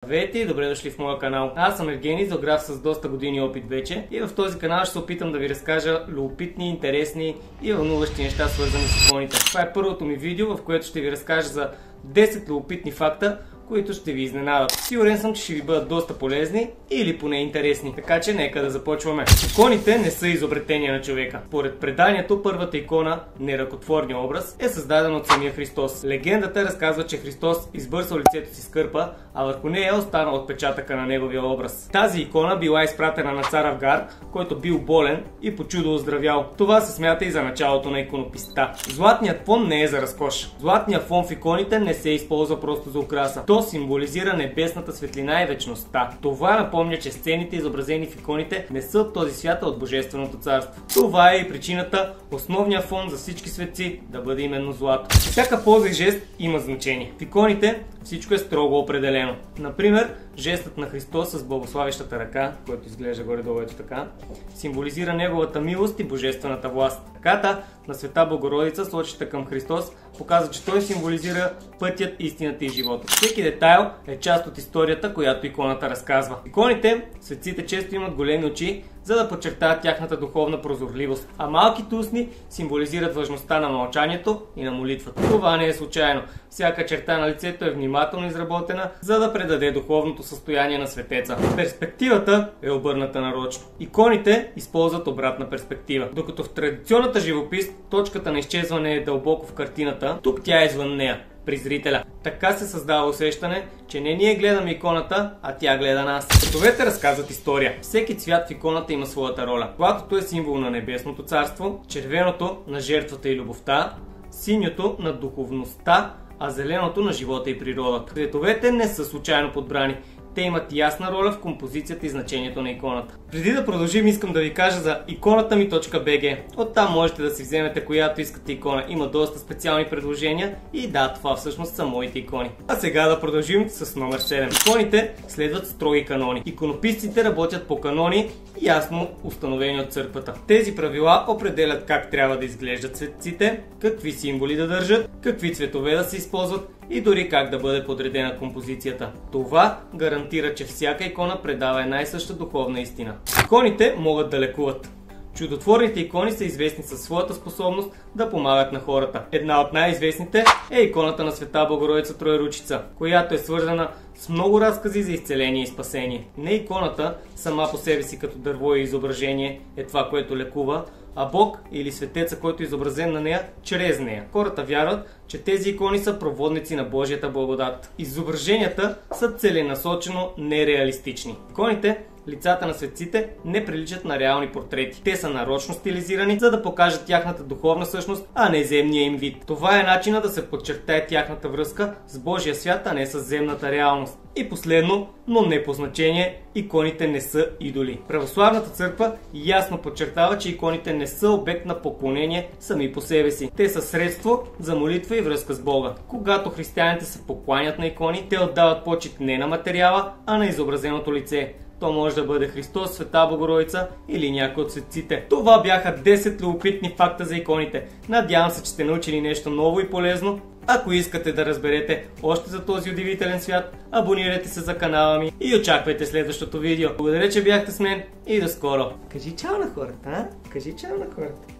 Здравейте и добре дошли в моя канал. Аз съм Евгений, зоограф с доста години опит вече и в този канал ще се опитам да ви разкажа любопитни, интересни и вълнуващи неща, свързани с иконите. Това е първото ми видео, в което ще ви разкажа за 10 любопитни факта, които ще ви изненадат. Сигурен съм, че ще ви бъдат доста полезни или поне интересни. Така че нека да започваме. Иконите не са изобретения на човека. Според преданието, първата икона, неръкотворния образ, е създадена от самия Христос. Легендата разказва, че Христос избърсал лицето си с кърпа, а върху нея е останал отпечатъка на неговия образ. Тази икона била изпратена на цар Авгар, който бил болен и по чудо оздравял. Това се смята и за началото на иконописта. Златният фон не е за разкош. Златният фон в иконите не се използва просто за украса. То символизира небесната светлина и вечността. Това напомня, че сцените, изобразени в иконите, не са от този свят, а от Божественото царство. Това е и причината основният фон за всички светци да бъде именно злато. Всяка поза и жест има значение. В иконите всичко е строго определено. Например, жестът на Христос с благославящата ръка, който изглежда горе-долу ето така, символизира неговата милост и божествената власт. Ръката на Света Богородица, сочета към Христос, показва, че той символизира пътят, истината и живота. Всеки детайл е част от историята, която иконата разказва. В иконите светците често имат големи очи, за да подчертаят тяхната духовна прозорливост, а малките устни символизират важността на мълчанието и на молитвата. Това не е случайно. Всяка черта на лицето е внимателно изработена, за да предаде духовното състояние на светеца. Перспективата е обърната нарочно. Иконите използват обратна перспектива. Докато в традиционната живопис точката на изчезване е дълбоко в картината, тук тя е извън нея, при зрителя. Така се създава усещане, че не ние гледаме иконата, а тя гледа нас. Цветовете разказват история. Всеки цвят в иконата има своята роля. Златото е символ на небесното царство, червеното на жертвата и любовта, синьото на духовността, а зеленото на живота и природата. Цветовете не са случайно подбрани. Те имат ясна роля в композицията и значението на иконата. Преди да продължим, искам да ви кажа за ikonatami.bg. Оттам можете да си вземете която искате икона. Има доста специални предложения и да, това всъщност са моите икони. А сега да продължим с номер 7. Иконите следват строги канони. Иконописците работят по канони, ясно установени от църквата. Тези правила определят как трябва да изглеждат светците, какви символи да държат, какви цветове да се използват и дори как да бъде подредена композицията. Това гарантира, че всяка икона предава една и съща духовна истина. Иконите могат да лекуват. Чудотворните икони са известни със своята способност да помагат на хората. Една от най-известните е иконата на Света Богородица Троеручица, която е свързана с много разкази за изцеление и спасение. Не иконата сама по себе си като дърво и изображение е това, което лекува, а Бог или светеца, който е изобразен на нея, чрез нея. Хората вярват, че тези икони са проводници на Божията благодат. Изображенията са целенасочено нереалистични. Иконите, лицата на светците, не приличат на реални портрети. Те са нарочно стилизирани, за да покажат тяхната духовна същност, а не земния им вид. Това е начинът да се подчертае тяхната връзка с Божия свят, а не с земната реалност. И последно, но не по значение, иконите не са идоли. Православната църква ясно подчертава, че иконите не са обект на поклонение сами по себе си. Те са средство за молитва и връзка с Бога. Когато християните се покланят на икони, те отдават почит не на материала, а на изобразеното лице. То може да бъде Христос, Света Богородица или някой от светците. Това бяха 10 любопитни факта за иконите. Надявам се, че сте научили нещо ново и полезно. Ако искате да разберете още за този удивителен свят, абонирайте се за канала ми и очаквайте следващото видео. Благодаря, че бяхте с мен и до скоро. Кажи чао на хората, а? Кажи чао на хората.